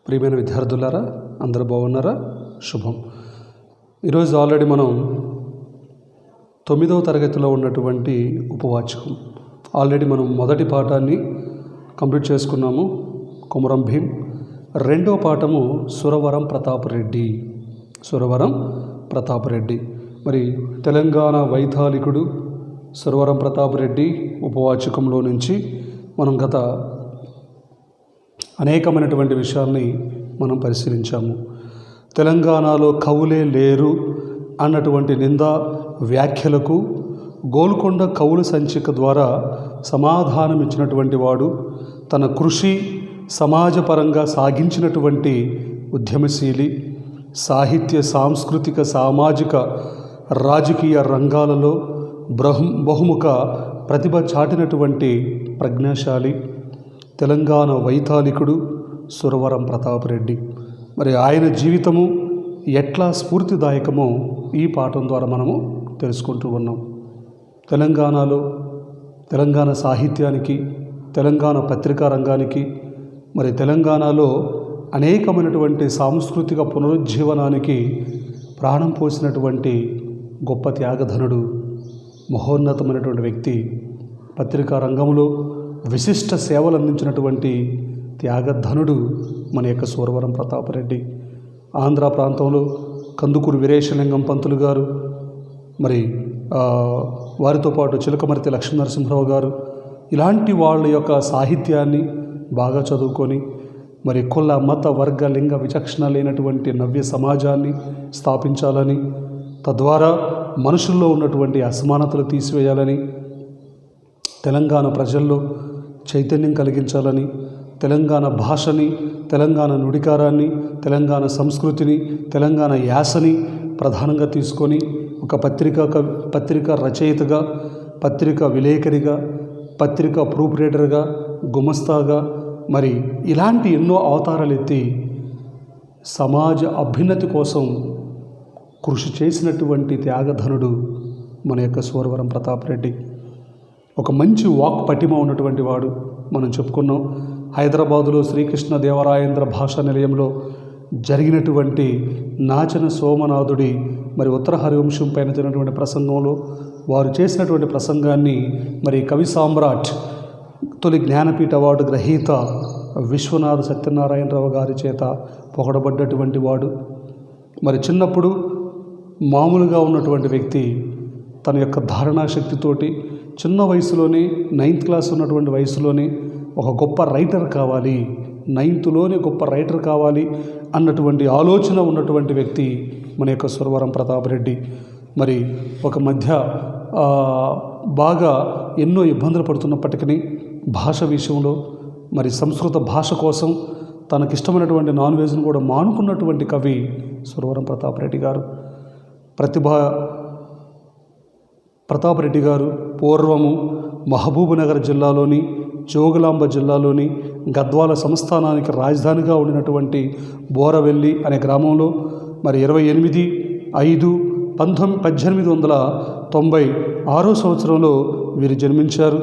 ప్రియమైన విద్యార్థులారా, అందరూ బాగున్నారా? శుభం. ఈరోజు ఆల్రెడీ మనం 9వ తరగతిలో ఉన్నటువంటి ఉపవాచకం ఆల్రెడీ మనం మొదటి పాఠాన్ని కంప్లీట్ చేసుకున్నాము, కొమరం భీం. రెండవ పాఠము సురవరం ప్రతాప్ రెడ్డి. మరి తెలంగాణ వైతాళికుడు సురవరం ప్రతాప్ రెడ్డి ఉపవాచకంలో నుంచి మనం గత అనేకమైనటువంటి విషయాల్ని మనం పరిశీలించాము. తెలంగాణలో కవులే లేరు అన్నటువంటి నిందా వ్యాఖ్యలకు గోల్కొండ కవుల సంచిక ద్వారా సమాధానం ఇచ్చినటువంటి వాడు, తన కృషి సమాజపరంగా సాగించినటువంటి ఉద్యమశీలి, సాహిత్య, సాంస్కృతిక, సామాజిక, రాజకీయ రంగాలలో బహుముఖ ప్రతిభ చాటినటువంటి ప్రజ్ఞాశాలి తెలంగాణ వైతాళికుడు సురవరం ప్రతాప్ రెడ్డి. మరి ఆయన జీవితము ఎట్లా స్ఫూర్తిదాయకమో ఈ పాఠం ద్వారా మనము తెలుసుకుంటూ ఉన్నాం. తెలంగాణలో తెలంగాణ సాహిత్యానికి, తెలంగాణ పత్రికా రంగానికి, మరి తెలంగాణలో అనేకమైనటువంటి సాంస్కృతిక పునరుజ్జీవనానికి ప్రాణం పోసినటువంటి గొప్ప త్యాగధనుడు, మహోన్నతమైనటువంటి వ్యక్తి, పత్రికా రంగంలో విశిష్ట సేవలు అందించినటువంటి త్యాగధనుడు మన యొక్క సురవరం ప్రతాప్ రెడ్డి. ఆంధ్ర ప్రాంతంలో కందుకూరు వీరేశలింగం పంతులు గారు, మరి వారితో పాటు చిలకమర్తి లక్ష్మీనరసింహరావు గారు, ఇలాంటి వాళ్ళ యొక్క సాహిత్యాన్ని బాగా చదువుకొని మరి కుల, మత, వర్గ, లింగ విచక్షణ లేనటువంటి నవ్య సమాజాన్ని స్థాపించాలని, తద్వారా మనుషుల్లో ఉన్నటువంటి అసమానతలు తీసివేయాలని, తెలంగాణ ప్రజల్లో చైతన్యం కలిగించాలని, తెలంగాణ భాషని, తెలంగాణ నుడికారాన్ని, తెలంగాణ సంస్కృతిని, తెలంగాణ యాసని ప్రధానంగా తీసుకొని ఒక పత్రికా రచయితగా, పత్రికా విలేకరిగా, పత్రికా ప్రూఫ్ రీడర్గా, గుమస్తాగా, మరి ఇలాంటి ఎన్నో అవతారాలు ఎత్తి సమాజ అభ్యున్నతి కోసం కృషి చేసినటువంటి త్యాగధనుడు మన యొక్క సురవరం ప్రతాప్ రెడ్డి. ఒక మంచి వాక్ పటిమ ఉన్నటువంటి వాడు. మనం చెప్పుకున్నాం, హైదరాబాదులో శ్రీకృష్ణ దేవరాయేంద్ర భాషా నిలయంలో జరిగినటువంటి నాచన సోమనాథుడి మరి ఉత్తర హరివంశం పైన జరిగినటువంటి ప్రసంగంలో వారు చేసినటువంటి ప్రసంగాన్ని మరి కవి సామ్రాట్, తొలి జ్ఞానపీఠ అవార్డు గ్రహీత విశ్వనాథ సత్యనారాయణరావు గారి చేత పొగడబడ్డటువంటి వాడు. మరి చిన్నప్పుడు మామూలుగా ఉన్నటువంటి వ్యక్తి తన యొక్క ధారణాశక్తితోటి చిన్న వయసులోనే, 9th క్లాస్ ఉన్నటువంటి వయసులోనే ఒక గొప్ప రైటర్ కావాలి, 9thలోనే గొప్ప రైటర్ కావాలి అన్నటువంటి ఆలోచన ఉన్నటువంటి వ్యక్తి మన యొక్క సురవరం ప్రతాప్ రెడ్డి. మరి ఒక మధ్య బాగా ఎన్నో ఇబ్బందులు పడుతున్నప్పటికీ భాష విషయంలో మరి సంస్కృత భాష కోసం తనకిష్టమైనటువంటి నాన్ వెజ్ను కూడా మానుకున్నటువంటి కవి సురవరం ప్రతాప్ రెడ్డి గారు. ప్రతాప్ రెడ్డి గారు పూర్వము మహబూబ్నగర్ జిల్లాలోని, జోగులాంబ జిల్లాలోని గద్వాల సంస్థానానికి రాజధానిగా ఉండినటువంటి బోరవెల్లి అనే గ్రామంలో మరి 28/5/1896 సంవత్సరంలో వీరు జన్మించారు.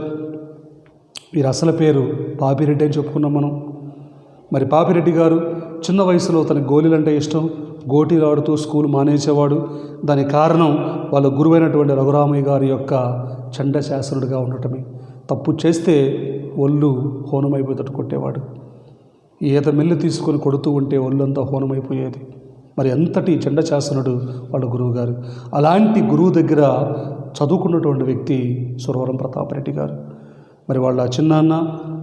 వీరి అసలు పేరు పాపిరెడ్డి అని చెప్పుకున్నాం మనం. మరి పాపిరెడ్డి గారు చిన్న వయసులో తనకు గోళీలంటే ఇష్టం, గోటీలు ఆడుతూ స్కూల్ మానేసేవాడు. దానికి కారణం వాళ్ళ గురువైనటువంటి రఘురామయ్య గారి యొక్క చండశాసనుడిగా ఉండటమే. తప్పు చేస్తే ఒళ్ళు హోనమైపోయేటట్టు కొట్టేవాడు. ఈత మెల్లి తీసుకొని కొడుతూ ఉంటే ఒళ్ళంతా హోనమైపోయేది. మరి అంతటి చండశాసనుడు వాళ్ళ గురువు గారు. అలాంటి గురువు దగ్గర చదువుకున్నటువంటి వ్యక్తి సురవరం ప్రతాప్ రెడ్డి గారు. మరి వాళ్ళ చిన్నాన్న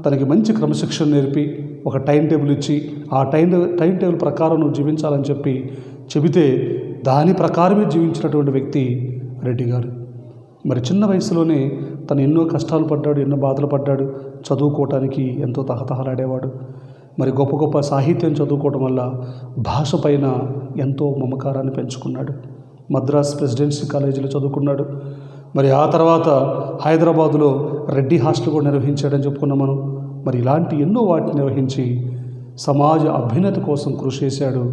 తనకి మంచి క్రమశిక్షణ నేర్పి ఒక టైం టేబుల్ ఇచ్చి, ఆ టైం టేబుల్ ప్రకారం నువ్వు జీవించాలని చెబితే దాని ప్రకారమే జీవించినటువంటి వ్యక్తి రెడ్డి గారు. మరి చిన్న వయసులోనే తను ఎన్నో కష్టాలు పడ్డాడు, ఎన్నో బాధలు పడ్డాడు. చదువుకోవటానికి ఎంతో తహతహలాడేవాడు. మరి గొప్ప గొప్ప సాహిత్యం చదువుకోవడం వల్ల భాష పైన ఎంతో మమకారాన్ని పెంచుకున్నాడు. మద్రాస్ ప్రెసిడెన్సీ కాలేజీలో చదువుకున్నాడు. మరి ఆ తర్వాత హైదరాబాదులో రెడ్డి హాస్టల్ కూడా నిర్వహించాడని చెప్పుకున్నాం మనం. మరి ఇలాంటి ఎన్నో వాటిని నిర్వహించి సమాజ అభ్యున్నతి కోసం కృషి చేశాడు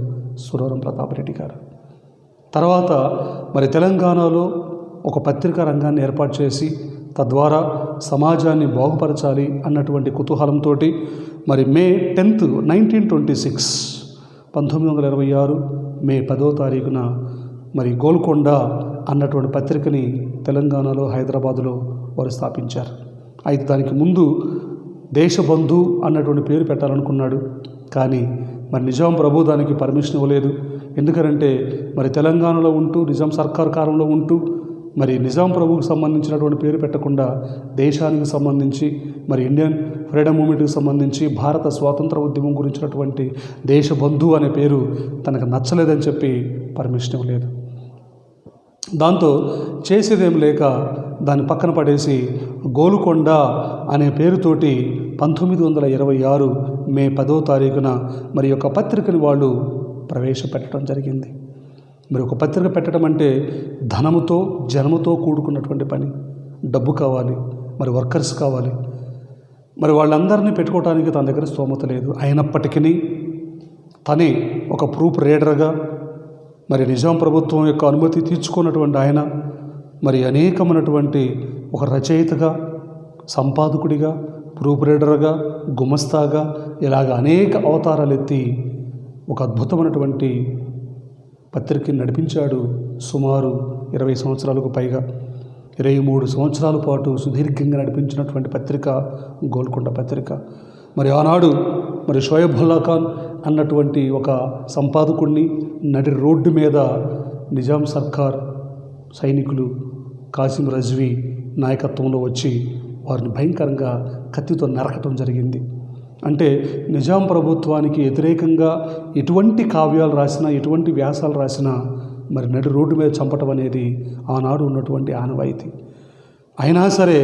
సురవరం ప్రతాప్ రెడ్డి గారు. తర్వాత మరి తెలంగాణలో ఒక పత్రికా రంగాన్ని ఏర్పాటు చేసి తద్వారా సమాజాన్ని బాగుపరచాలి అన్నటువంటి కుతూహలంతో మరి మే 10, 1926 1926 మే 10వ తారీఖున మరి గోల్కొండ అన్నటువంటి పత్రికని తెలంగాణలో హైదరాబాదులో వారు స్థాపించారు. అయితే దానికి ముందు దేశబంధు అన్నటువంటి పేరు పెట్టాలనుకున్నాడు. కానీ మరి నిజాం ప్రభు దానికి పర్మిషన్ ఇవ్వలేదు. ఎందుకంటే మరి తెలంగాణలో ఉంటూ నిజాం సర్కార్ కాలంలో ఉంటూ మరి నిజాం ప్రభువుకు సంబంధించినటువంటి పేరు పెట్టకుండా దేశానికి సంబంధించి మరి ఇండియన్ ఫ్రీడమ్ మూమెంట్కి సంబంధించి భారత స్వాతంత్ర ఉద్యమం గురించినటువంటి దేశబంధు అనే పేరు తనకు నచ్చలేదని చెప్పి పర్మిషన్ ఇవ్వలేదు. దాంతో చేసేదేం లేక దాన్ని పక్కన పడేసి గోల్కొండ అనే పేరుతోటి 1926 మే 10వ తారీఖున మరి ఒక పత్రికని వాళ్ళు ప్రవేశపెట్టడం జరిగింది. మరి ఒక పత్రిక పెట్టడం అంటే ధనముతో జనముతో కూడుకున్నటువంటి పని. డబ్బు కావాలి, మరి వర్కర్స్ కావాలి. మరి వాళ్ళందరినీ పెట్టుకోవడానికి తన దగ్గర స్తోమత లేదు. అయినప్పటికీ తనే ఒక ప్రూఫ్ రీడర్గా మరి నిజాం ప్రభుత్వం యొక్క అనుమతి తీర్చుకున్నటువంటి ఆయన మరి అనేకమైనటువంటి ఒక రచయితగా, సంపాదకుడిగా, ప్రూఫ్ రీడర్గా, గుమస్తాగా ఇలాగ అనేక అవతారాలు ఎత్తి ఒక అద్భుతమైనటువంటి పత్రికని నడిపించాడు. సుమారు 20 సంవత్సరాలకు పైగా 23 సంవత్సరాల పాటు సుదీర్ఘంగా నడిపించినటువంటి పత్రిక గోల్కొండ పత్రిక. మరి ఆనాడు మరి షోయబుల్లా ఖాన్ అన్నటువంటి ఒక సంపాదకుడిని నడి రోడ్డు మీద నిజాం సర్కార్ సైనికులు కాసిం రజ్వీ నాయకత్వంలో వచ్చి వారిని భయంకరంగా కత్తితో నరకటం జరిగింది. అంటే నిజాం ప్రభుత్వానికి వ్యతిరేకంగా ఎటువంటి కావ్యాలు రాసినా, ఎటువంటి వ్యాసాలు రాసినా మరి నడి రోడ్డు మీద చంపటం అనేది ఆనాడు ఉన్నటువంటి ఆనవాయితీ. అయినా సరే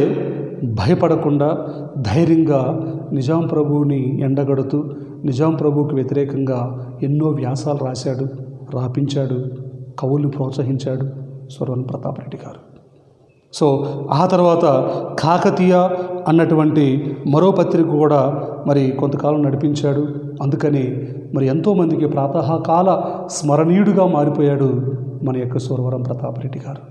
భయపడకుండా ధైర్యంగా నిజాం ప్రభువుని ఎండగడుతూ నిజాం ప్రభువుకి వ్యతిరేకంగా ఎన్నో వ్యాసాలు రాశాడు, రాపించాడు, కవుల్ని ప్రోత్సహించాడు సురవరం ప్రతాప్ రెడ్డి గారు. సో ఆ తర్వాత కాకతీయ అన్నటువంటి మరో పత్రిక కూడా మరి కొంతకాలం నడిపించాడు. అందుకని మరి ఎంతోమందికి ప్రాతకాల స్మరణీయుడిగా మారిపోయాడు మన యొక్క సురవరం ప్రతాప్ రెడ్డి గారు.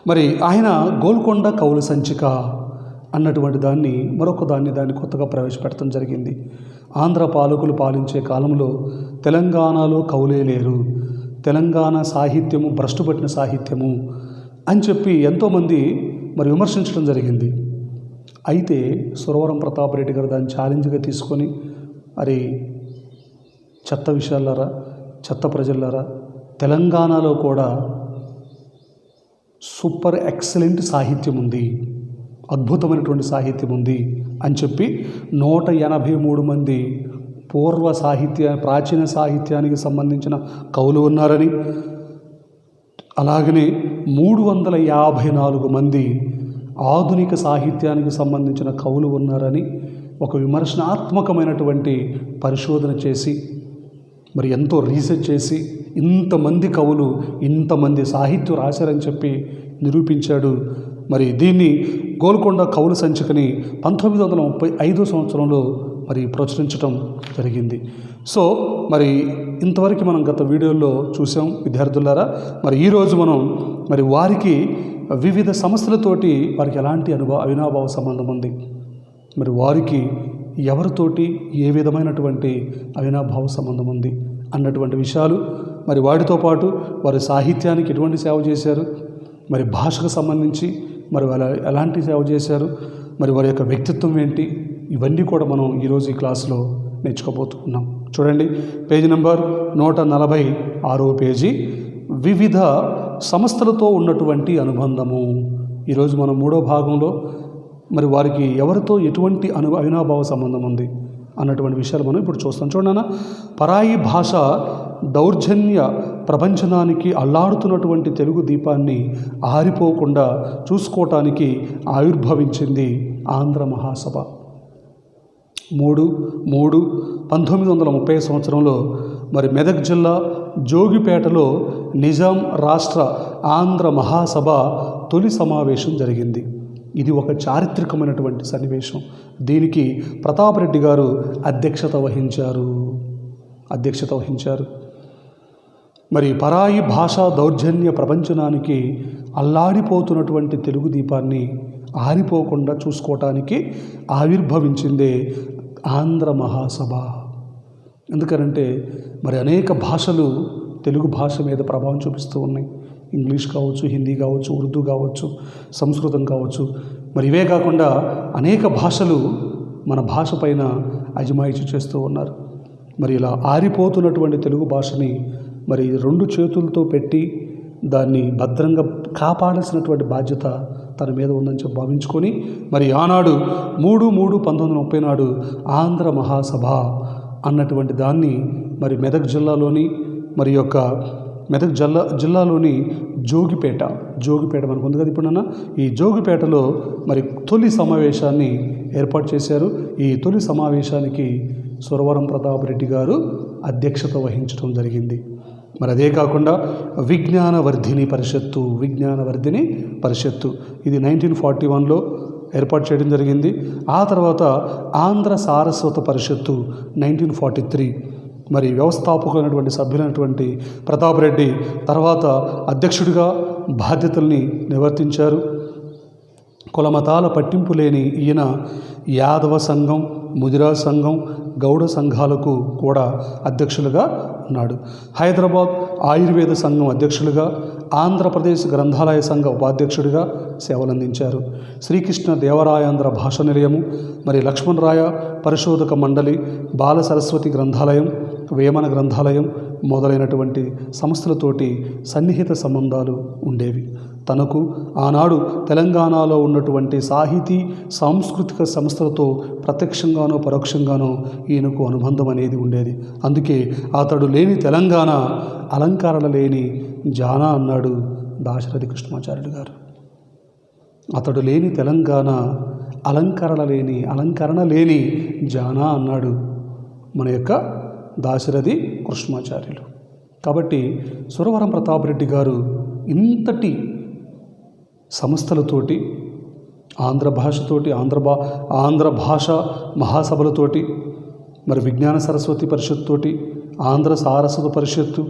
మరి ఆయన గోల్కొండ కవుల సంచిక అన్నటువంటి దాన్ని కొత్తగా ప్రవేశపెట్టడం జరిగింది. ఆంధ్ర పాలకులు పాలించే కాలంలో తెలంగాణలో కవులే లేరు, తెలంగాణ సాహిత్యము భ్రష్టుపట్టిన సాహిత్యము అని చెప్పి ఎంతోమంది మరి విమర్శించడం జరిగింది. అయితే సురవరం ప్రతాప్ రెడ్డి గారు దాన్ని ఛాలెంజ్గా తీసుకొని మరి చెత్త విషయాలారా, చెత్త ప్రజలారా, తెలంగాణలో కూడా సూపర్ ఎక్సలెంట్ సాహిత్యం ఉంది, అద్భుతమైనటువంటి సాహిత్యం ఉంది అని చెప్పి 183 మంది ప్రాచీన సాహిత్యానికి సంబంధించిన కవులు ఉన్నారని, అలాగనే 354 మంది ఆధునిక సాహిత్యానికి సంబంధించిన కవులు ఉన్నారని ఒక విమర్శనాత్మకమైనటువంటి పరిశోధన చేసి మరి ఎంతో రీసెర్చ్ చేసి ఇంతమంది కవులు ఇంతమంది సాహిత్యం రాశారని చెప్పి నిరూపించాడు. మరి దీన్ని గోల్కొండ కవుల సంచికని 1935 సంవత్సరంలో మరి ప్రచురించడం జరిగింది. సో మరి ఇంతవరకు మనం గత వీడియోలో చూసాం విద్యార్థులారా. మరి ఈరోజు మనం మరి వారికి వివిధ సమస్యలతోటి వారికి ఎలాంటి అవినాభావ సంబంధం ఉంది, మరి వారికి ఎవరితోటి ఏ విధమైనటువంటి అవినాభావ సంబంధం ఉంది అన్నటువంటి విషయాలు, మరి వాటితో పాటు వారి సాహిత్యానికి ఎటువంటి సేవ చేశారు, మరి భాషకు సంబంధించి మరి వాళ్ళు ఎలాంటి సేవ చేశారు, మరి వారి యొక్క వ్యక్తిత్వం ఏంటి, ఇవన్నీ కూడా మనం ఈరోజు ఈ క్లాస్లో నేర్చుకోబోతున్నాం. చూడండి, పేజీ నెంబర్ 146 పేజీ, వివిధ సంస్థలతో ఉన్నటువంటి అనుబంధము. ఈరోజు మనం 3వ భాగంలో మరి వారికి ఎవరితో ఎటువంటి అవినాభావ సంబంధం ఉంది అన్నటువంటి విషయాలు మనం ఇప్పుడు చూస్తాం. చూడన్నా, పరాయి భాష దౌర్జన్య ప్రపంచనానికి అల్లాడుతున్నటువంటి తెలుగు దీపాన్ని ఆరిపోకుండా చూసుకోవటానికి ఆవిర్భవించింది ఆంధ్ర మహాసభ. 1930 సంవత్సరంలో మరి మెదక్ జిల్లా జోగిపేటలో నిజాం రాష్ట్ర ఆంధ్ర మహాసభ తొలి సమావేశం జరిగింది. ఇది ఒక చారిత్రకమైనటువంటి సన్నివేశం. దీనికి ప్రతాప్ రెడ్డి గారు అధ్యక్షత వహించారు. మరి పరాయి భాషా దౌర్జన్య ప్రపంచనానికి అల్లాడిపోతున్నటువంటి తెలుగు దీపాన్ని ఆరిపోకుండా చూసుకోవటానికి ఆవిర్భవించిందే ఆంధ్ర మహాసభ. ఎందుకనంటే మరి అనేక భాషలు తెలుగు భాష మీద ప్రభావం చూపిస్తూ ఉన్నాయి. ఇంగ్లీష్ కావచ్చు, హిందీ కావచ్చు, ఉర్దూ కావచ్చు, సంస్కృతం కావచ్చు. మరి ఇవే కాకుండా అనేక భాషలు మన భాష పైన అజమాయిషీ చేస్తూ ఉన్నారు. మరి ఇలా ఆరిపోతున్నటువంటి తెలుగు భాషని మరి 2 చేతులతో పెట్టి దాన్ని భద్రంగా కాపాడాల్సినటువంటి బాధ్యత తన మీద ఉందని చెప్పి భావించుకొని మరి ఆనాడు 3/3/1930 నాడు ఆంధ్ర మహాసభ అన్నటువంటి దాన్ని మరి మెదక్ జిల్లాలోని మరి యొక్క మెదక్ జిల్లాలోని జోగిపేట మనకు ఉంది కదా ఇప్పుడన్నా, ఈ జోగిపేటలో మరి తొలి సమావేశాన్ని ఏర్పాటు చేశారు. ఈ తొలి సమావేశానికి సురవరం ప్రతాప్ రెడ్డి గారు అధ్యక్షత వహించడం జరిగింది. మరి అదే కాకుండా విజ్ఞానవర్ధిని పరిషత్తు ఇది 1941లో ఏర్పాటు చేయడం జరిగింది. ఆ తర్వాత ఆంధ్ర సారస్వత పరిషత్తు 1943. మరి వ్యవస్థాపకులైనటువంటి సభ్యులైనటువంటి ప్రతాప్ రెడ్డి తర్వాత అధ్యక్షుడిగా బాధ్యతల్ని నిర్వర్తించారు. కులమతాల పట్టింపు లేని ఈయన యాదవ సంఘం, ముదిరా సంఘం, గౌడ సంఘాలకు కూడా అధ్యక్షులుగా ఉన్నాడు. హైదరాబాద్ ఆయుర్వేద సంఘం అధ్యక్షులుగా, ఆంధ్రప్రదేశ్ గ్రంథాలయ సంఘ ఉపాధ్యక్షుడిగా సేవలందించారు. శ్రీకృష్ణ దేవరాయాంధ్ర భాష నిలయము, మరి లక్ష్మణరాయ పరిశోధక మండలి, బాల సరస్వతి గ్రంథాలయం, వేమన గ్రంథాలయం మొదలైనటువంటి సంస్థలతోటి సన్నిహిత సంబంధాలు ఉండేవి. తనకు ఆనాడు తెలంగాణలో ఉన్నటువంటి సాహితీ సాంస్కృతిక సంస్థలతో ప్రత్యక్షంగానో పరోక్షంగానో ఈయనకు అనుబంధం అనేది ఉండేది. అందుకే అతడు లేని తెలంగాణ అలంకరణ లేని జానా అన్నాడు దాశరథి కృష్ణమాచార్యులు గారు. అతడు లేని తెలంగాణ అలంకరణ లేని జానా అన్నాడు మన యొక్క దాశరథి కృష్ణమాచార్యులు. కాబట్టి సురవరం ప్రతాప్ రెడ్డి గారు ఇంతటి సంస్థలతోటి, ఆంధ్ర భాషతోటి, ఆంధ్ర భాష మహాసభలతోటి, మరి విజ్ఞాన సరస్వతి పరిషత్తు, ఆంధ్ర సారస్వత పరిషత్తు,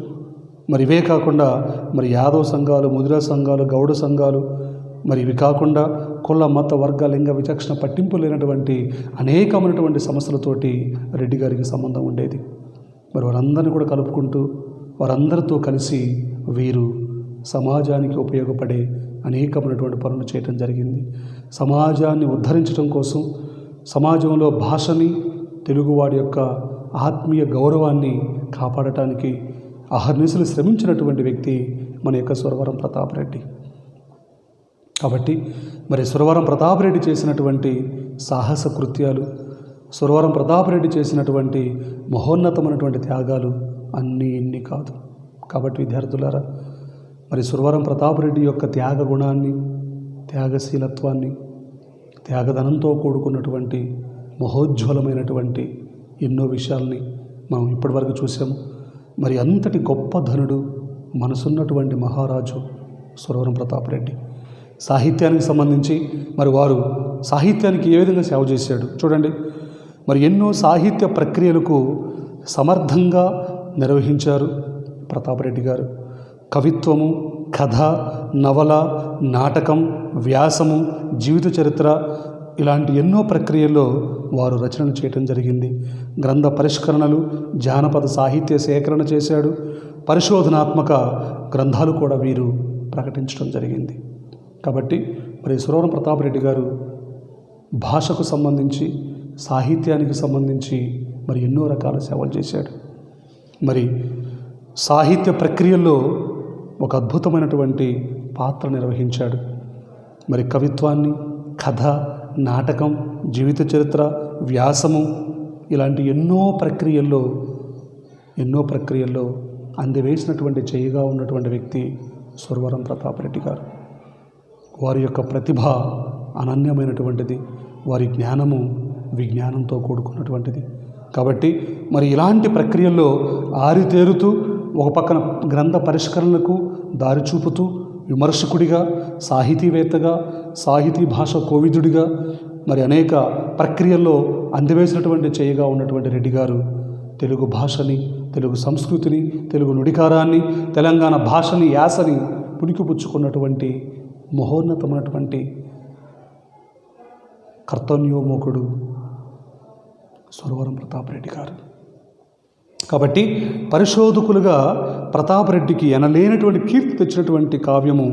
మరి ఇవే కాకుండా మరి యాదవ సంఘాలు, ముదిరా సంఘాలు, గౌడ సంఘాలు, మరి ఇవి కాకుండా కుల మత వర్గ లింగ విచక్షణ పట్టింపు లేనటువంటి అనేకమైనటువంటి సమస్యలతోటి రెడ్డి గారికి సంబంధం ఉండేది. మరి వారందరినీ కూడా కలుపుకుంటూ వారందరితో కలిసి వీరు సమాజానికి ఉపయోగపడే అనేకమైనటువంటి పనులు చేయటం జరిగింది. సమాజాన్ని ఉద్ధరించడం కోసం, సమాజంలో భాషని, తెలుగువాడి యొక్క ఆత్మీయ గౌరవాన్ని కాపాడటానికి అహర్నిశలు శ్రమించినటువంటి వ్యక్తి మన యొక్క సురవరం ప్రతాప్ రెడ్డి. కాబట్టి మరి సురవరం ప్రతాప్ రెడ్డి చేసినటువంటి సాహస కృత్యాలు, సురవరం ప్రతాప్ రెడ్డి చేసినటువంటి మహోన్నతమైనటువంటి త్యాగాలు అన్నీ ఇన్ని కాదు. కాబట్టి విద్యార్థులారా, మరి సురవరం ప్రతాప్ రెడ్డి యొక్క త్యాగ గుణాన్ని, త్యాగశీలత్వాన్ని, త్యాగధనంతో కూడుకున్నటువంటి మహోజ్వలమైనటువంటి ఎన్నో విషయాల్ని మనం ఇప్పటివరకు చూసాము. మరి అంతటి గొప్ప ధనుడు, మనసున్నటువంటి మహారాజు సురవరం ప్రతాప్ రెడ్డి. సాహిత్యానికి సంబంధించి మరి వారు సాహిత్యానికి ఏ విధంగా సేవ చేశాడు చూడండి. మరి ఎన్నో సాహిత్య ప్రక్రియలకు సమర్థంగా నిర్వహించారు ప్రతాప్ రెడ్డి గారు. కవిత్వము, కథ, నవల, నాటకం, వ్యాసము, జీవిత చరిత్ర ఇలాంటి ఎన్నో ప్రక్రియల్లో వారు రచనలు చేయటం జరిగింది. గ్రంథ పరిష్కరణలు, జానపద సాహిత్య సేకరణ చేశాడు. పరిశోధనాత్మక గ్రంథాలు కూడా వీరు ప్రకటించడం జరిగింది. కాబట్టి మరి సురవరం ప్రతాప్ రెడ్డి గారు భాషకు సంబంధించి, సాహిత్యానికి సంబంధించి మరి ఎన్నో రకాల సేవలు చేశాడు. మరి సాహిత్య ప్రక్రియల్లో ఒక అద్భుతమైనటువంటి పాత్ర నిర్వహించాడు. మరి కవిత్వాన్ని, కథ, నాటకం, జీవిత చరిత్ర, వ్యాసము ఇలాంటి ఎన్నో ప్రక్రియల్లో అందివేసినటువంటి చేయిగా ఉన్నటువంటి వ్యక్తి సురవరం ప్రతాప్ రెడ్డి గారు. వారి యొక్క ప్రతిభ అనన్యమైనటువంటిది, వారి జ్ఞానము విజ్ఞానంతో కూడుకున్నటువంటిది. కాబట్టి మరి ఇలాంటి ప్రక్రియల్లో ఆరితేరుతూ ఒక పక్కన గ్రంథ పరిష్కరణలకు దారి చూపుతూ విమర్శకుడిగా, సాహితీవేత్తగా, సాహితీ భాష కోవిదుడిగా మరి అనేక ప్రక్రియల్లో అందివేసినటువంటి చేయిగా ఉన్నటువంటి రెడ్డి గారు తెలుగు భాషని, తెలుగు సంస్కృతిని, తెలుగు నుడికారాన్ని, తెలంగాణ భాషని, యాసని పుణికిపుచ్చుకున్నటువంటి మహోన్నతమైనటువంటి కర్తవ్యోమోకుడు సురవరం ప్రతాప్ రెడ్డి గారు. కాబట్టి పరిశోధకులుగా ప్రతాపరెడ్డికి ఎనలేనటువంటి కీర్తి తెచ్చినటువంటి కావ్యము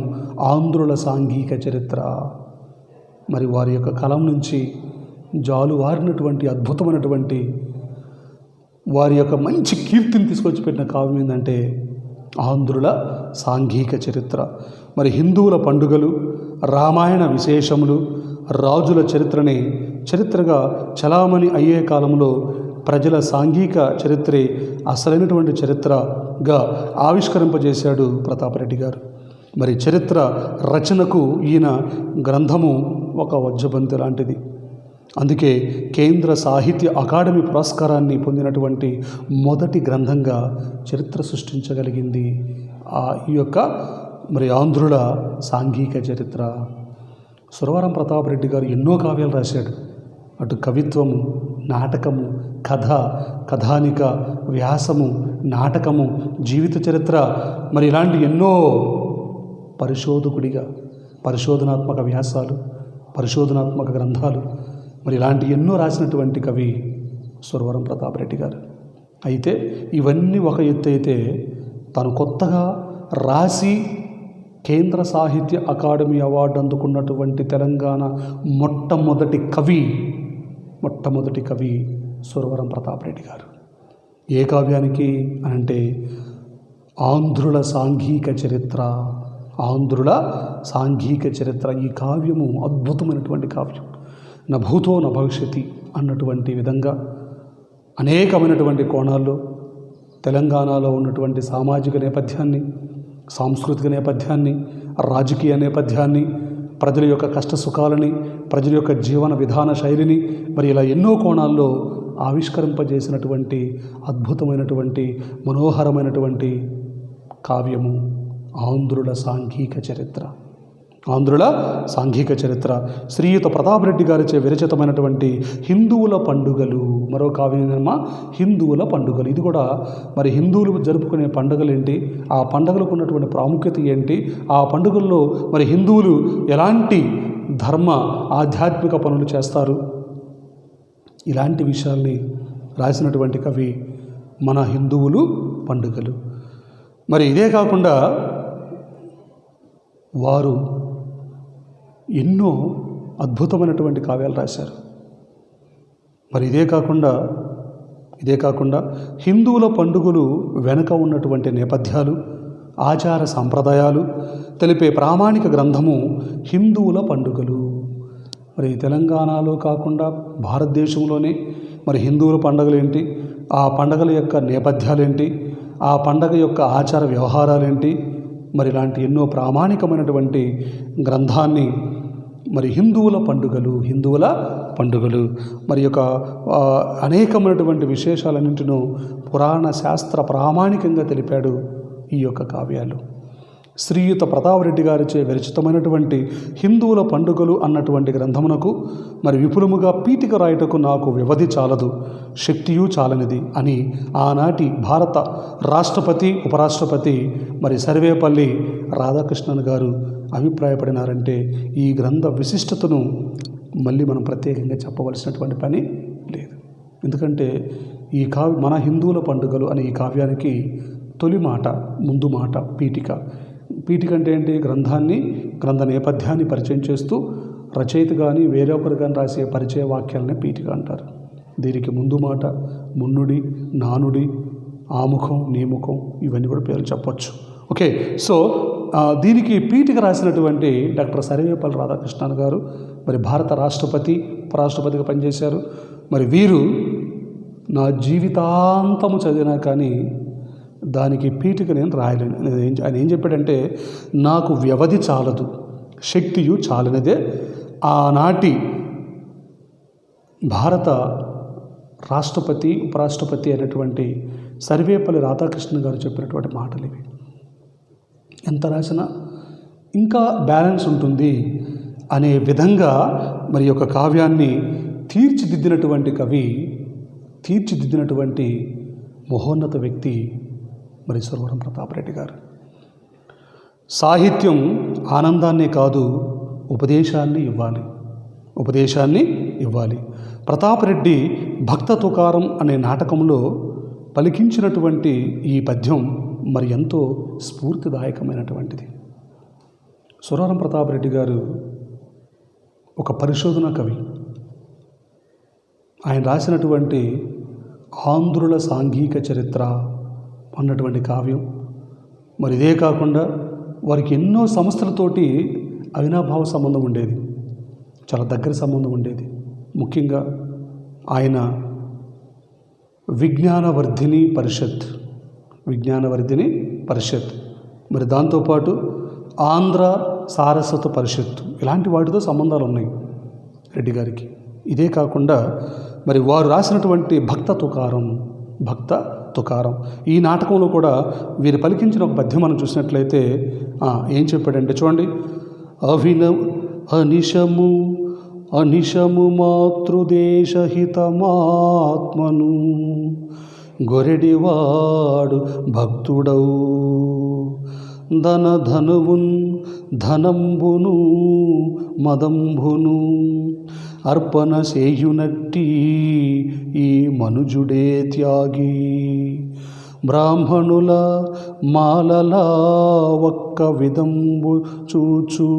ఆంధ్రుల సాంఘిక చరిత్ర. మరి వారి యొక్క కలం నుంచి జాలువారినటువంటి అద్భుతమైనటువంటి వారి యొక్క మంచి కీర్తిని తీసుకొచ్చి పెట్టిన కావ్యం ఏంటంటే ఆంధ్రుల సాంఘిక చరిత్ర. మరి హిందువుల పండుగలు, రామాయణ విశేషములు, రాజుల చరిత్రగా చలామణి అయ్యే కాలంలో ప్రజల సాంఘిక చరిత్రే అసలైనటువంటి చరిత్రగా ఆవిష్కరింపజేశాడు ప్రతాపరెడ్డి గారు. మరి చరిత్ర రచనకు ఈయన గ్రంథము ఒక వజ్రబంతి లాంటిది. అందుకే కేంద్ర సాహిత్య అకాడమీ పురస్కారాన్ని పొందినటువంటి మొదటి గ్రంథంగా చరిత్ర సృష్టించగలిగింది ఈ యొక్క మరి ఆంధ్రుల సాంఘిక చరిత్ర. సురవరం ప్రతాపరెడ్డి గారు ఎన్నో కావ్యాలు రాశాడు. అటు కవిత్వము, నాటకము, కథ, కథానిక, వ్యాసము, నాటకము, జీవిత చరిత్ర, మరి ఇలాంటి ఎన్నో పరిశోధకుడిగా పరిశోధనాత్మక వ్యాసాలు, పరిశోధనాత్మక గ్రంథాలు, మరి ఇలాంటి ఎన్నో రాసినటువంటి కవి సురవరం ప్రతాపరెడ్డి గారు. అయితే ఇవన్నీ ఒక ఎత్తు అయితే తను కొత్తగా రాసి కేంద్ర సాహిత్య అకాడమీ అవార్డు అందుకున్నటువంటి తెలంగాణ మొట్టమొదటి కవి సురవరం ప్రతాపరెడ్డి గారు. ఏ కావ్యానికి అనంటే ఆంధ్రుల సాంఘిక చరిత్ర. ఈ కావ్యము అద్భుతమైనటువంటి కావ్యం. న భూతో న భవిష్యతి అన్నటువంటి విధంగా అనేకమైనటువంటి కోణాల్లో తెలంగాణలో ఉన్నటువంటి సామాజిక నేపథ్యాన్ని, సాంస్కృతిక నేపథ్యాన్ని, రాజకీయ నేపథ్యాన్ని, ప్రజల యొక్క కష్ట సుఖాలని, ప్రజల యొక్క జీవన విధాన శైలిని మరి ఇలా ఎన్నో కోణాల్లో ఆవిష్కరింపజేసినటువంటి అద్భుతమైనటువంటి మనోహరమైనటువంటి కావ్యము ఆంధ్రుల సాంఘిక చరిత్ర. శ్రీయుత ప్రతాపరెడ్డి గారిచే విరచితమైనటువంటి హిందువుల పండుగలు మరో కావ్యమా హిందువుల పండుగలు. ఇది కూడా మరి హిందువులు జరుపుకునే పండుగలు ఏంటి, ఆ పండుగలకు ఉన్నటువంటి ప్రాముఖ్యత ఏంటి, ఆ పండుగల్లో మరి హిందువులు ఎలాంటి ధర్మ ఆధ్యాత్మిక పనులు చేస్తారు, ఇలాంటి విషయాల్ని రాసినటువంటి కవి మన హిందువులు పండుగలు. మరి ఇదే కాకుండా వారు ఎన్నో అద్భుతమైనటువంటి కావ్యాలు రాశారు. మరి ఇదే కాకుండా హిందువుల పండుగలు వెనుక ఉన్నటువంటి నేపథ్యాలు, ఆచార సంప్రదాయాలు తెలిపే ప్రామాణిక గ్రంథము హిందువుల పండుగలు. మరి తెలంగాణలో కాకుండా భారతదేశంలోనే మరి హిందువుల పండుగలేంటి, ఆ పండుగల యొక్క నేపథ్యాలేంటి, ఆ పండుగ యొక్క ఆచార వ్యవహారాలేంటి, మరి ఇలాంటి ఎన్నో ప్రామాణికమైనటువంటి గ్రంథాన్ని మరి హిందువుల పండుగలు మరి యొక్క అనేకమైనటువంటి విశేషాలన్నింటినూ పురాణ శాస్త్ర ప్రామాణికంగా తెలిపాడు ఈ యొక్క కావ్యాలు. శ్రీయుత ప్రతాపరెడ్డి గారిచే విరచితమైనటువంటి హిందువుల పండుగలు అన్నటువంటి గ్రంథమునకు మరి విపులముగా పీఠిక రాయుటకు నాకు వ్యవధి చాలదు, శక్తియు చాలనిది అని ఆనాటి భారత రాష్ట్రపతి, ఉపరాష్ట్రపతి మరి సర్వేపల్లి రాధాకృష్ణన్ గారు అభిప్రాయపడినారంటే ఈ గ్రంథ విశిష్టతను మళ్ళీ మనం ప్రత్యేకంగా చెప్పవలసినటువంటి పని లేదు. ఎందుకంటే ఈ మన హిందువుల పండుగలు అనే ఈ కావ్యానికి తొలి మాట, ముందు మాట పీఠిక అంటే ఏంటి, గ్రంథ నేపథ్యాన్ని పరిచయం చేస్తూ రచయిత కానీ వేరొకరు కానీ రాసే పరిచయ వాక్యాలనే పీఠిక అంటారు. దీనికి ముందు మాట, మున్నుడి, నానుడి, ఆముఖం, నీముఖం ఇవన్నీ కూడా పేర్లు చెప్పొచ్చు. ఓకే, సో దీనికి పీఠిక రాసినటువంటి డాక్టర్ సర్వేపల్లి రాధాకృష్ణన్ గారు మరి భారత రాష్ట్రపతి, ఉపరాష్ట్రపతిగా పనిచేశారు. మరి వీరు నా జీవితాంతము చదివినా కానీ దానికి పీఠిక నేను రాయలేను. ఆయన ఏం చెప్పాడంటే, నాకు వ్యవధి చాలదు, శక్తియు చాలనిదే ఆనాటి భారత రాష్ట్రపతి, ఉపరాష్ట్రపతి అయినటువంటి సర్వేపల్లి రాధాకృష్ణ గారు చెప్పినటువంటి మాటలు ఇవి. ఎంత రాసినా ఇంకా బ్యాలెన్స్ ఉంటుంది అనే విధంగా మరి యొక్క కావ్యాన్ని తీర్చిదిద్దినటువంటి మహోన్నత వ్యక్తి మరి సురవరం ప్రతాపరెడ్డి గారు. సాహిత్యం ఆనందాన్నే కాదు, ఉపదేశాన్ని ఇవ్వాలి. ప్రతాపరెడ్డి భక్త తుకారం అనే నాటకంలో పలికించినటువంటి ఈ పద్యం మరి ఎంతో స్ఫూర్తిదాయకమైనటువంటిది. సురవరం ప్రతాపరెడ్డి గారు ఒక పరిశోధన కవి. ఆయన రాసినటువంటి ఆంధ్రుల సాంఘిక చరిత్ర అన్నటువంటి కావ్యం, మరి ఇదే కాకుండా వారికి ఎన్నో సంస్థలతోటి అవినాభావ సంబంధం ఉండేది, చాలా దగ్గర సంబంధం ఉండేది. ముఖ్యంగా ఆయన విజ్ఞానవర్ధిని పరిషత్, మరి దాంతోపాటు ఆంధ్ర సారస్వత పరిషత్, ఇలాంటి వాటితో సంబంధాలు ఉన్నాయి రెడ్డి గారికి. ఇదే కాకుండా మరి వారు రాసినటువంటి భక్త తుకారం ఈ నాటకంలో కూడా వీరు పలికించిన ఒక పద్యం మనం చూసినట్లయితే ఏం చెప్పాడంటే చూడండి. అనిశము మాతృదేశహితమాత్మను గొరెడివాడు భక్తుడవు ధనువున్ ధనంబును మదంబును అర్పణ చేయునట్టి ఈ మనుజుడే త్యాగి బ్రాహ్మణుల మాలలా ఒక్క విధంబు చూచు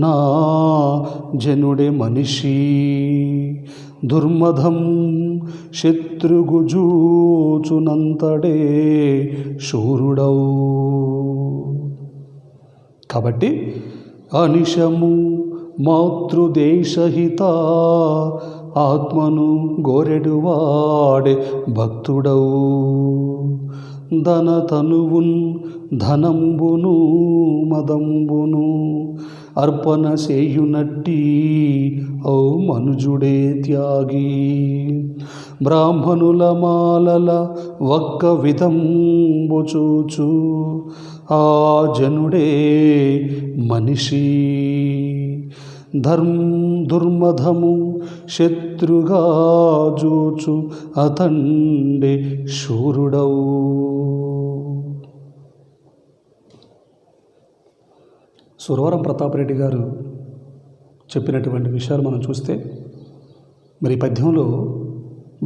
నా జనుడే మనిషి దుర్మధం శత్రుగుజూచునంతడే శూరుడవు. కాబట్టి అనిశము మాతృదేశహిత ఆత్మను గోరెడువాడే భక్తుడవు ధనతనువున్ ధనంబును మదంబును అర్పణ చేయునట్టి ఓ మనుజుడే త్యాగి బ్రాహ్మణుల మాలల ఒక్క విధంబు చూచు ఆ జనుడే మనిషి దుర్మధము శత్రుగా జూచు అతండే శూరుడవు. సురవరం ప్రతాపరెడ్డి గారు చెప్పినటువంటి విషయాలు మనం చూస్తే, మరి ఈ పద్యంలో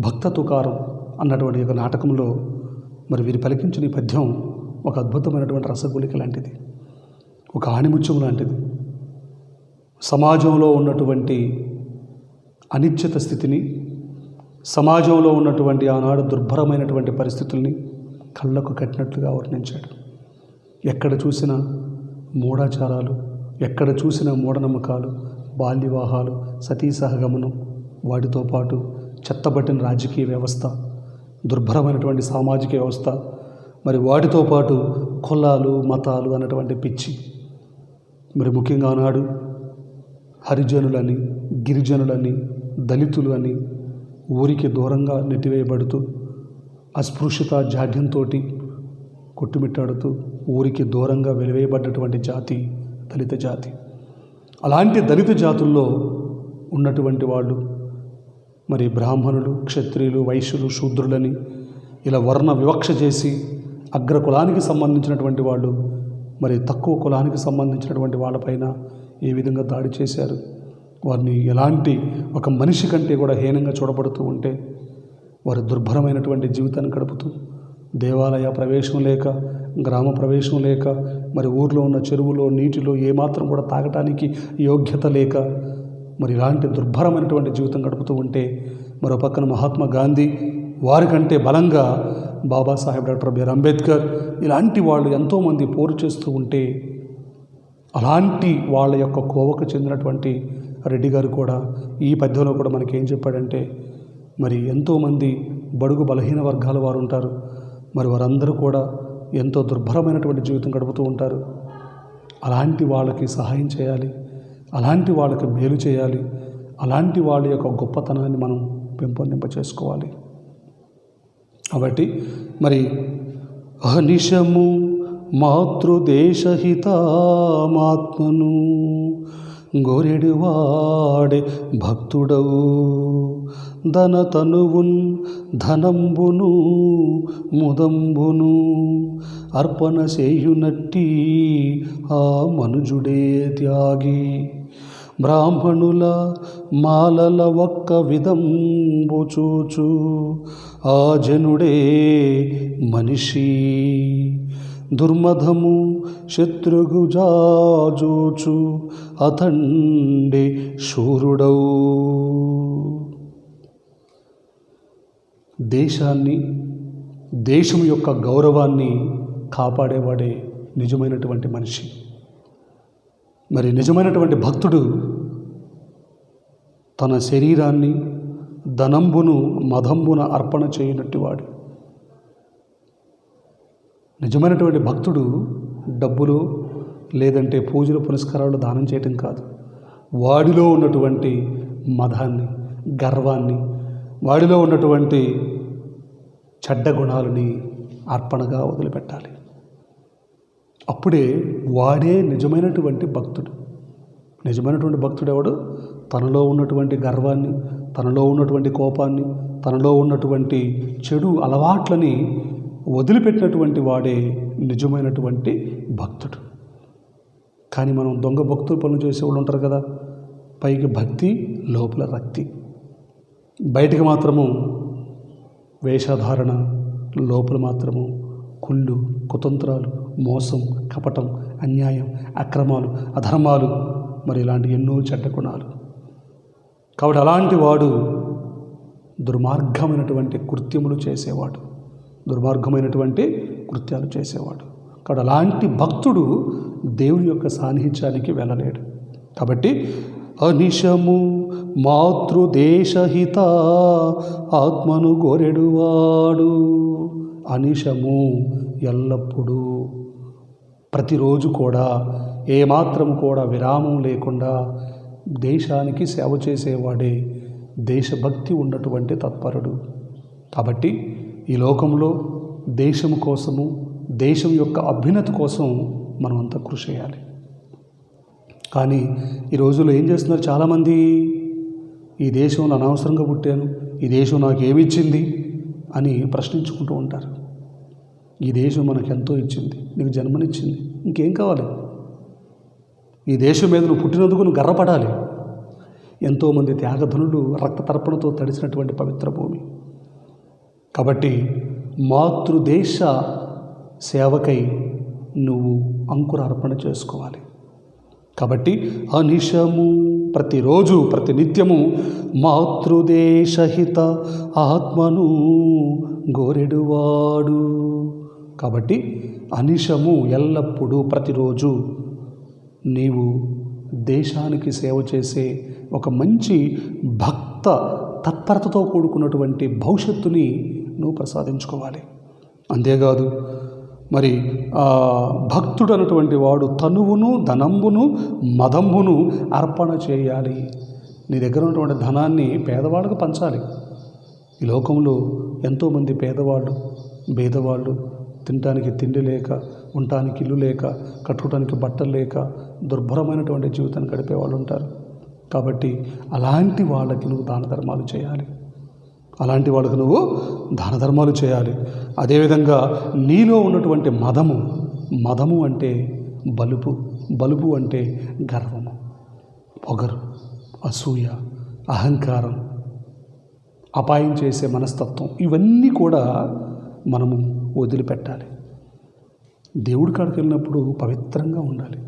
భక్త తుకారం అన్నటువంటి ఒక నాటకంలో మరి వీరు పలికించిన ఈ పద్యం ఒక అద్భుతమైనటువంటి రసగులిక లాంటిది, ఒక ఆణిముత్యం లాంటిది. సమాజంలో ఉన్నటువంటి అనిశ్చిత స్థితిని, సమాజంలో ఉన్నటువంటి ఆనాడు దుర్భరమైనటువంటి పరిస్థితుల్ని కళ్ళకు కట్టినట్లుగా వర్ణించాడు. ఎక్కడ చూసినా మూఢాచారాలు, ఎక్కడ చూసినా మూఢనమ్మకాలు, బాల్య వివాహాలు, సతీ సహగమనం, వాటితో పాటు చెత్తబట్టిన రాజకీయ వ్యవస్థ, దుర్భరమైనటువంటి సామాజిక వ్యవస్థ, మరి వాటితో పాటు కులాలు మతాలు అన్నటువంటి పిచ్చి. మరి ముఖ్యంగా ఆనాడు హరిజనులని, గిరిజనులని, దళితులు అని ఊరికి దూరంగా నెట్టివేయబడుతూ అస్పృశ్యత జాడ్యంతో కొట్టుమిట్టాడుతూ ఊరికి దూరంగా వెలివేయబడ్డటువంటి జాతి దళిత జాతి. అలాంటి దళిత జాతుల్లో ఉన్నటువంటి వాళ్ళు మరి బ్రాహ్మణులు, క్షత్రియులు, వైశ్యులు, శూద్రులని ఇలా వర్ణ వివక్ష చేసి అగ్ర కులానికి సంబంధించినటువంటి వాళ్ళు మరి తక్కువ కులానికి సంబంధించినటువంటి వాళ్ళపైన ఏ విధంగా దాడి చేశారు, వారిని ఎలాంటి ఒక మనిషి కంటే కూడా హీనంగా చూడబడుతూ ఉంటే వారు దుర్భరమైనటువంటి జీవితాన్ని గడుపుతూ దేవాలయ ప్రవేశం లేక, గ్రామ ప్రవేశం లేక, మరి ఊర్లో ఉన్న చెరువులో నీటిలో ఏమాత్రం కూడా తాగటానికి యోగ్యత లేక మరి ఇలాంటి దుర్భరమైనటువంటి జీవితం గడుపుతూ ఉంటే మరో పక్కన మహాత్మా గాంధీ, వారికంటే బలంగా బాబాసాహెబ్ డాక్టర్ బిఆర్ అంబేద్కర్ ఇలాంటి వాళ్ళు ఎంతోమంది పోరు చేస్తూ ఉంటే అలాంటి వాళ్ళ యొక్క కోవకు చెందినటువంటి రెడ్డి గారు కూడా ఈ పద్యంలో కూడా మనకి ఏం చెప్పాడంటే, మరి ఎంతోమంది బడుగు బలహీన వర్గాల వారు ఉంటారు, మరి వారందరూ కూడా ఎంతో దుర్భరమైనటువంటి జీవితం గడుపుతూ ఉంటారు. అలాంటి వాళ్ళకి సహాయం చేయాలి, అలాంటి వాళ్ళకి మేలు చేయాలి, అలాంటి వాళ్ళ యొక్క గొప్పతనాన్ని మనం పెంపొందింప చేసుకోవాలి. కాబట్టి మరి అనిశము మాతృదేశహితమాత్మను గోరెడువాడే భక్తుడవు ధనతనువున్ ధనంబును ముదంబును అర్పణ చేయునట్టి ఆ మనుజుడే త్యాగి బ్రాహ్మణుల మాలల ఒక్క విధంబు చూచు ఆ జనుడే మనిషి, దుర్మధము శత్రుగుజాజూచు అతండే శూరుడవు. దేశాన్ని, దేశం యొక్క గౌరవాన్ని కాపాడేవాడే నిజమైనటువంటి మనిషి. మరి నిజమైనటువంటి భక్తుడు తన శరీరాన్ని ధనంబును మదంబున అర్పణ చేయనట్టువాడు. నిజమైనటువంటి భక్తుడు డబ్బులు లేదంటే పూజలు పునస్కారాలు దానం చేయటం కాదు, వాడిలో ఉన్నటువంటి మదాన్ని, గర్వాన్ని, వాడిలో ఉన్నటువంటి చెడ్డ గుణాలని అర్పణగా వదిలిపెట్టాలి. అప్పుడే వాడే నిజమైనటువంటి భక్తుడు. నిజమైనటువంటి భక్తుడు ఎవడు? తనలో ఉన్నటువంటి గర్వాన్ని, తనలో ఉన్నటువంటి కోపాన్ని, తనలో ఉన్నటువంటి చెడు అలవాట్లని వదిలిపెట్టినటువంటి వాడే నిజమైనటువంటి భక్తుడు. కానీ మనం దొంగ భక్తులు పనులు చేసేవాళ్ళు ఉంటారు కదా, పైకి భక్తి లోపల రక్తి, బయటికి మాత్రము వేషధారణ, లోపల మాత్రము కుళ్ళు, కుతంత్రాలు, మోసం, కపటం, అన్యాయం, అక్రమాలు, అధర్మాలు, మరి ఇలాంటి ఎన్నో చెడ్డ గుణాలు. కాబట్టి అలాంటి వాడు దుర్మార్గమైనటువంటి కృత్యములు చేసేవాడు, దుర్మార్గమైనటువంటి కృత్యాలు చేసేవాడు. కాబట్టి అలాంటి భక్తుడు దేవుని యొక్క సాన్నిధ్యానికి వెళ్ళలేడు. కాబట్టి అనిశము మాతృదేశహిత ఆత్మను గోరెడువాడు. అనిశము ఎల్లప్పుడూ, ప్రతిరోజు కూడా, ఏమాత్రం కూడా విరామం లేకుండా దేశానికి సేవ చేసేవాడే దేశభక్తి ఉన్నటువంటి తత్పరుడు. కాబట్టి ఈ లోకంలో దేశం కోసము, దేశం యొక్క అభ్యున్నతి కోసం మనం అంతా కృషి చేయాలి. కానీ ఈ రోజుల్లో ఏం చేస్తున్నారు చాలామంది? ఈ దేశంలో అనవసరంగా పుట్టాను, ఈ దేశం నాకు ఏమిచ్చింది అని ప్రశ్నించుకుంటూ ఉంటారు. ఈ దేశం మనకు ఎంతో ఇచ్చింది, నీకు జన్మనిచ్చింది, ఇంకేం కావాలి? ఈ దేశం మీద నువ్వు పుట్టినందుకు నువ్వు గర్వపడాలి. ఎంతోమంది త్యాగధనులు రక్త తర్పణతో తడిసినటువంటి పవిత్ర భూమి. కాబట్టి మాతృదేశ సేవకై నువ్వు అంకురార్పణ చేసుకోవాలి. కాబట్టి అనిశము, ప్రతిరోజు, ప్రతినిత్యము మాతృదేశహిత ఆత్మను గోరెడువాడు. కాబట్టి అనిశము ఎల్లప్పుడూ, ప్రతిరోజు నీవు దేశానికి సేవ చేసే ఒక మంచి భక్త తత్పరతతో కూడుకున్నటువంటి భవిష్యత్తుని నువ్వు ప్రసాదించుకోవాలి. అంతేకాదు, మరి భక్తుడు అన్నటువంటి వాడు తనువును, ధనంబును, మదంబును అర్పణ చేయాలి. నీ దగ్గర ఉన్నటువంటి ధనాన్ని పేదవాళ్ళకు పంచాలి. ఈ లోకంలో ఎంతోమంది పేదవాళ్ళు, బేదవాళ్ళు తినడానికి తిండి లేక, ఉండటానికి ఇల్లు లేక, కట్టుకోవడానికి బట్టలు లేక దుర్భరమైనటువంటి జీవితాన్ని గడిపే వాళ్ళు ఉంటారు. కాబట్టి అలాంటి వాళ్ళకి నువ్వు దాన ధర్మాలు చేయాలి. అలాంటి వాళ్ళకు నువ్వు దాన ధర్మాలు చేయాలి. అదేవిధంగా నీలో ఉన్నటువంటి మదము, మదము అంటే బలుపు, బలుపు అంటే గర్వము, పొగరు, అసూయ, అహంకారం, అపాయం చేసే మనస్తత్వం, ఇవన్నీ కూడా మనము వదిలిపెట్టాలి. దేవుడి కాడికి వెళ్ళినప్పుడు పవిత్రంగా ఉండాలి.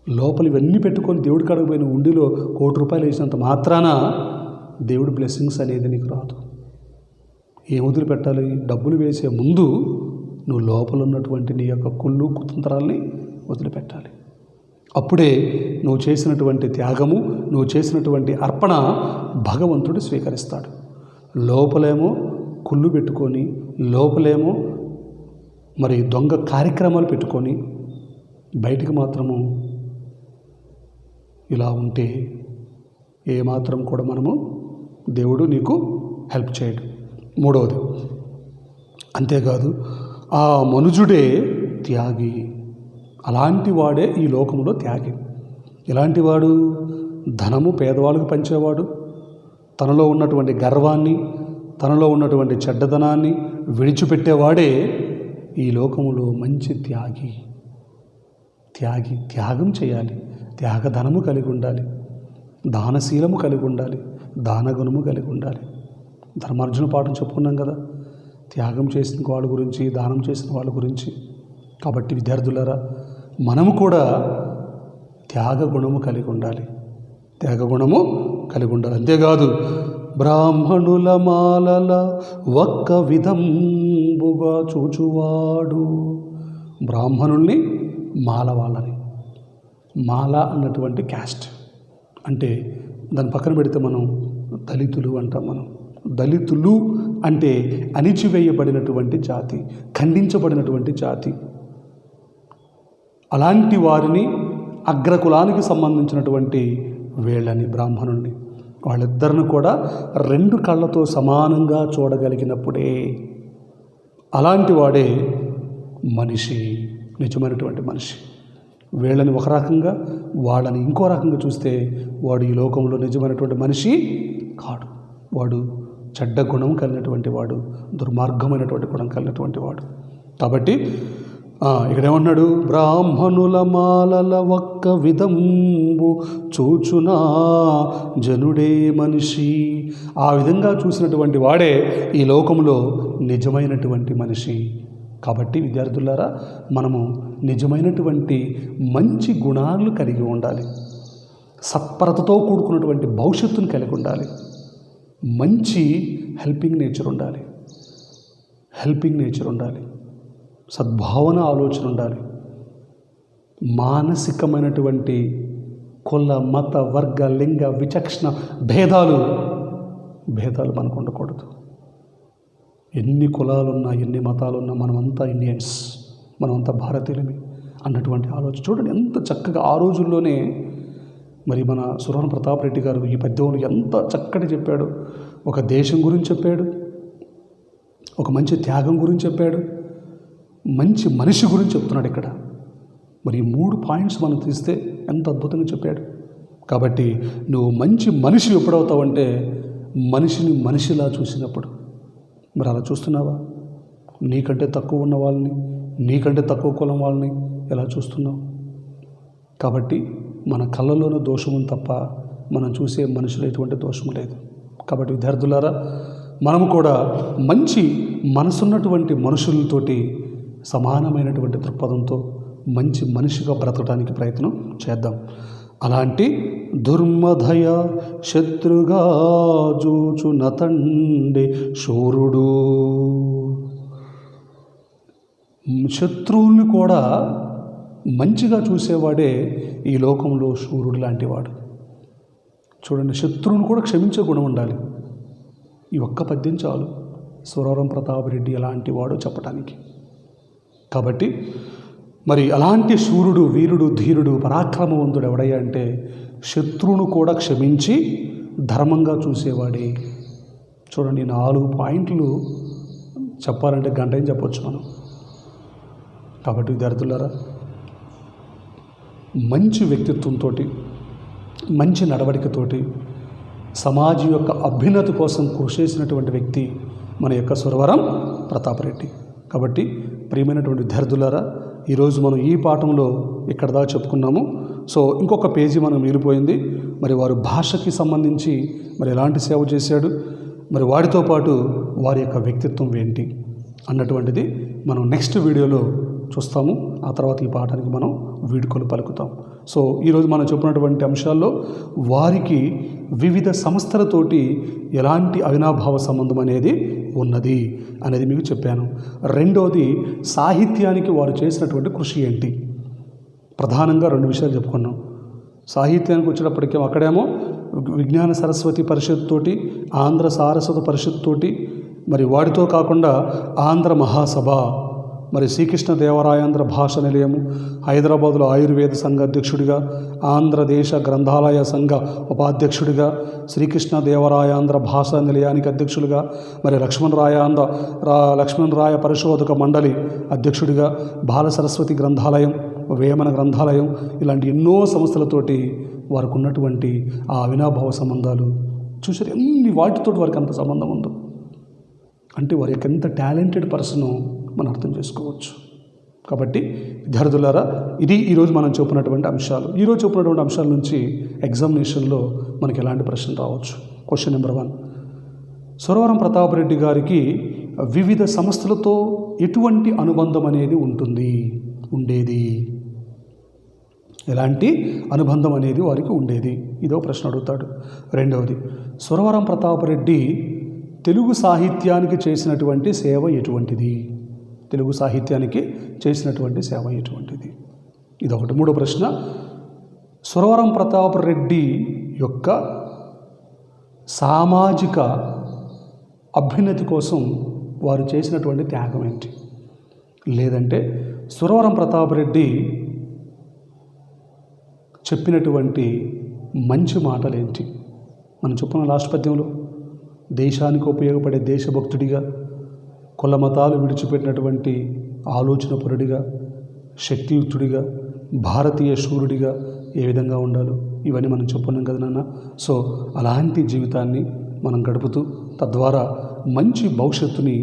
లోపల ఇవన్నీ పెట్టుకొని దేవుడి కాడికి పోయిన ఉండిలో ₹1,00,000 వేసినంత మాత్రాన దేవుడి బ్లెస్సింగ్స్ అనేది నీకు రాదు. ఏం వదిలిపెట్టాలి? డబ్బులు వేసే ముందు నువ్వు లోపల ఉన్నటువంటి నీ యొక్క కుళ్ళు, కుతంత్రాల్ని వదిలిపెట్టాలి. అప్పుడే నువ్వు చేసినటువంటి త్యాగము, నువ్వు చేసినటువంటి అర్పణ భగవంతుడు స్వీకరిస్తాడు. లోపలేమో కుళ్ళు పెట్టుకొని, లోపలేమో మరి దొంగ కార్యక్రమాలు పెట్టుకొని, బయటికి మాత్రము ఇలా ఉంటే ఏమాత్రం కూడా మనము దేవుడు నీకు హెల్ప్ చేయడు. మూడవది, అంతేకాదు ఆ మనుజుడే త్యాగి. అలాంటి వాడే ఈ లోకంలో త్యాగి. ఎలాంటి వాడు? ధనము పేదవాళ్ళకు పంచేవాడు, తనలో ఉన్నటువంటి గర్వాన్ని, తనలో ఉన్నటువంటి చెడ్డదనాన్ని విడిచిపెట్టేవాడే ఈ లోకంలో మంచి త్యాగి. త్యాగం చేయాలి. త్యాగధనము కలిగి ఉండాలి, దానశీలము కలిగి ఉండాలి, దానగుణము కలిగి ఉండాలి. ధర్మార్జున పాఠం చెప్పుకున్నాం కదా, త్యాగం చేసిన వాళ్ళ గురించి, దానం చేసిన వాళ్ళ గురించి. కాబట్టి విద్యార్థులారా, మనము కూడా త్యాగగుణము కలిగి ఉండాలి, త్యాగగుణము కలిగి ఉండాలి. అంతేకాదు, బ్రాహ్మణుల మాలల ఒక్క విధంబుగా చూచువాడు. బ్రాహ్మణుల్ని మాల వాళ్ళని, మాల అన్నటువంటి క్యాస్ట్ అంటే దాని పక్కన పెడితే మనం దళితులు అంటాం. మనం దళితులు అంటే అణిచివేయబడినటువంటి జాతి, ఖండించబడినటువంటి జాతి. అలాంటి వారిని అగ్రకులానికి సంబంధించినటువంటి వీళ్ళని, బ్రాహ్మణుల్ని, వాళ్ళిద్దరిని కూడా రెండు కళ్ళతో సమానంగా చూడగలిగినప్పుడే అలాంటి వాడే మనిషి, నిజమైనటువంటి మనిషి. వీళ్ళని ఒక రకంగా, వాళ్ళని ఇంకో రకంగా చూస్తే వాడు ఈ లోకంలో నిజమైనటువంటి మనిషి కాడు. వాడు చెడ్డ గుణం కలిగినటువంటి వాడు, దుర్మార్గమైనటువంటి గుణం కలిగినటువంటి వాడు. కాబట్టి ఇక్కడ ఏమన్నాడు? బ్రాహ్మణుల మాలల ఒక్క విధంబు చూచునా జనుడే మనిషి. ఆ విధంగా చూసినటువంటి వాడే ఈ లోకంలో నిజమైనటువంటి మనిషి. కాబట్టి విద్యార్థులారా, మనము నిజమైనటువంటి మంచి గుణాలు కలిగి ఉండాలి, సత్పరతతో కూడుకున్నటువంటి భవిష్యత్తును కలిగి ఉండాలి, మంచి హెల్పింగ్ నేచర్ ఉండాలి, సద్భావన ఆలోచన ఉండాలి. మానసికమైనటువంటి కుల, మత, వర్గ, లింగ విచక్షణ భేదాలు మనకు ఉండకూడదు. ఎన్ని కులాలున్నా, ఎన్ని మతాలున్నా మనమంతా ఇండియన్స్, మనమంతా భారతీయులమే అన్నటువంటి ఆలోచన. చూడండి ఎంత చక్కగా ఆ రోజుల్లోనే మరి మన సురవరం ప్రతాప్ రెడ్డి గారు ఈ పద్యంలో ఎంత చక్కటి చెప్పాడు. ఒక దేశం గురించి చెప్పాడు, ఒక మంచి త్యాగం గురించి చెప్పాడు, మంచి మనిషి గురించి చెప్తున్నాడు ఇక్కడ. మరి ఈ 3 పాయింట్స్ మనం తీస్తే ఎంత అద్భుతంగా చెప్పాడు. కాబట్టి నువ్వు మంచి మనిషి ఎప్పుడవుతావంటే మనిషిని మనిషిలా చూసినప్పుడు. మరి అలా చూస్తున్నావా? నీకంటే తక్కువ ఉన్న వాళ్ళని, నీకంటే తక్కువ కులం వాళ్ళని ఎలా చూస్తున్నావు? కాబట్టి మన కళ్ళలోనే దోషం ఉంది తప్ప మనం చూసే మనుషులు ఎటువంటి దోషం లేదు. కాబట్టి విద్యార్థులారా, మనము కూడా మంచి మనసున్నటువంటి మనుషులతోటి సమానమైనటువంటి దృక్పథంతో మంచి మనిషిగా బ్రతకడానికి ప్రయత్నం చేద్దాం. అలాంటి దుర్మధయ శత్రుగా జూచు నతండే శూరుడు. శత్రువుల్ని కూడా మంచిగా చూసేవాడే ఈ లోకంలో శూరుడు లాంటివాడు. చూడండి, శత్రువుని కూడా క్షమించే గుణం ఉండాలి. ఈ ఒక్క పద్యం చాలు సురవరం ప్రతాప్ రెడ్డి ఎలాంటి వాడో చెప్పడానికి. కాబట్టి మరి అలాంటి శూరుడు, వీరుడు, ధీరుడు, పరాక్రమవంతుడు ఎవడయ్యా అంటే శత్రువును కూడా క్షమించి ధర్మంగా చూసేవాడే. చూడండి, 4 పాయింట్లు చెప్పాలంటే గంట ఏం చెప్పొచ్చు మనం. కాబట్టి విద్యార్థులారా, మంచి వ్యక్తిత్వంతో, మంచి నడవడికతోటి సమాజం యొక్క అభ్యున్నతి కోసం కృషి చేసినటువంటి వ్యక్తి మన యొక్క సురవరం ప్రతాప్ రెడ్డి. కాబట్టి ప్రియమైనటువంటి విద్యార్థులారా, ఈరోజు మనం ఈ పాఠంలో ఇక్కడ దాకా చెప్పుకున్నాము. సో ఇంకొక పేజీ మనం మిగిలిపోయింది. మరి వారు భాషకి సంబంధించి మరి ఎలాంటి సేవ చేశాడు, మరి వారితో పాటు వారి యొక్క వ్యక్తిత్వం ఏంటి అన్నటువంటిది మనం నెక్స్ట్ వీడియోలో చూస్తాము. ఆ తర్వాత ఈ పాఠానికి మనం వీడ్కోలు పలుకుతాం. సో ఈరోజు మనం చెప్పినటువంటి అంశాల్లో వారికి వివిధ సంస్థలతోటి ఎలాంటి అవినాభావ సంబంధం అనేది ఉన్నది అనేది మీకు చెప్పాను. రెండోది, సాహిత్యానికి వారు చేసినటువంటి కృషి ఏంటి. ప్రధానంగా 2 విషయాలు చెప్పుకున్నాం. సాహిత్యానికి వచ్చేటప్పటికే అక్కడేమో విజ్ఞాన సరస్వతి పరిషత్ తోటి, ఆంధ్ర సారస్వత పరిషత్ తోటి, మరి వాటితో కాకుండా ఆంధ్ర మహాసభ, మరి శ్రీకృష్ణదేవరాయాంధ్ర భాష నిలయము, హైదరాబాదులో ఆయుర్వేద సంఘ అధ్యక్షుడిగా, ఆంధ్రదేశ గ్రంథాలయ సంఘ ఉపాధ్యక్షుడిగా, శ్రీకృష్ణదేవరాయాంధ్ర భాషా నిలయానికి అధ్యక్షుడిగా, మరి లక్ష్మణరాయ పరిశోధక మండలి అధ్యక్షుడిగా, బాల సరస్వతి గ్రంథాలయం, వేమన గ్రంథాలయం, ఇలాంటి ఎన్నో సంస్థలతోటి వారికి ఉన్నటువంటి ఆ అవినాభావ సంబంధాలు చూసారు. ఎన్ని వాటితో వారికి అంత సంబంధం ఉందో అంటే వారి యొక్క ఎంత టాలెంటెడ్ పర్సనో మనం అర్థం చేసుకోవచ్చు. కాబట్టి విద్యార్థులారా, ఇది ఈరోజు మనం చెప్పినటువంటి అంశాలు. ఈరోజు చెప్పినటువంటి అంశాల నుంచి ఎగ్జామినేషన్లో మనకి ఎలాంటి ప్రశ్నలు రావచ్చు. క్వశ్చన్ నెంబర్ 1, సురవరం ప్రతాపరెడ్డి గారికి వివిధ సంస్థలతో ఎటువంటి అనుబంధం అనేది ఉండేది? ఎలాంటి అనుబంధం అనేది వారికి ఉండేది? ఇదో ప్రశ్న అడుగుతాడు. రెండవది, సురవరం ప్రతాపరెడ్డి తెలుగు సాహిత్యానికి చేసినటువంటి సేవ ఎటువంటిది? తెలుగు సాహిత్యానికి చేసినటువంటి సేవ ఎటువంటిది? ఇదొకటి. మూడో ప్రశ్న, సురవరం ప్రతాపరెడ్డి యొక్క సామాజిక అభ్యున్నతి కోసం వారు చేసినటువంటి త్యాగం ఏంటి? లేదంటే సురవరం ప్రతాపరెడ్డి చెప్పినటువంటి మంచి మాటలు ఏంటి? మనం చెప్పుకున్న లాస్ట్ పద్యంలో దేశానికి ఉపయోగపడే దేశభక్తుడిగా, కుల మతాలు విడిచిపెట్టినటువంటి ఆలోచనపరుడిగా, శక్తియుక్తుడిగా, భారతీయ శూరుడిగా ఏ విధంగా ఉండాలో ఇవన్నీ మనం చెప్పుకున్నాం కదా నాన్న. సో అలాంటి జీవితాన్ని మనం గడుపుతూ తద్వారా మంచి భవిష్యత్తుని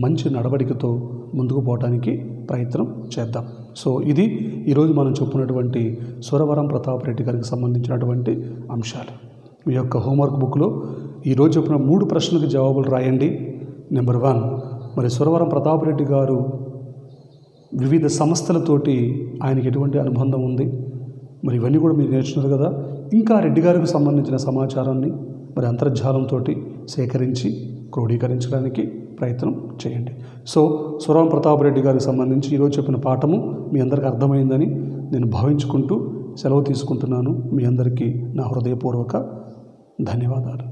మంచి నడవడికతో ముందుకు పోవడానికి ప్రయత్నం చేద్దాం. సో ఇది ఈరోజు మనం చెప్పుకున్నటువంటి సురవరం ప్రతాపరెడ్డి గారికి సంబంధించినటువంటి అంశాలు. మీ యొక్క హోంవర్క్ బుక్లో ఈరోజు చెప్పిన 3 ప్రశ్నలకు జవాబులు రాయండి. నెంబర్ 1, మరి సురవరం ప్రతాపరెడ్డి గారు వివిధ సంస్థలతోటి ఆయనకి ఎటువంటి అనుబంధం ఉంది? మరి ఇవన్నీ కూడా మీరు నేర్చుకున్నారు కదా. ఇంకా రెడ్డి గారికి సంబంధించిన సమాచారాన్ని మరి అంతర్జాలంతో సేకరించి క్రోడీకరించడానికి ప్రయత్నం చేయండి. సో సురవరం ప్రతాపరెడ్డి గారికి సంబంధించి ఈరోజు చెప్పిన పాఠము మీ అందరికీ అర్థమైందని నేను భావించుకుంటూ సెలవు తీసుకుంటున్నాను. మీ అందరికీ నా హృదయపూర్వక ధన్యవాదాలు.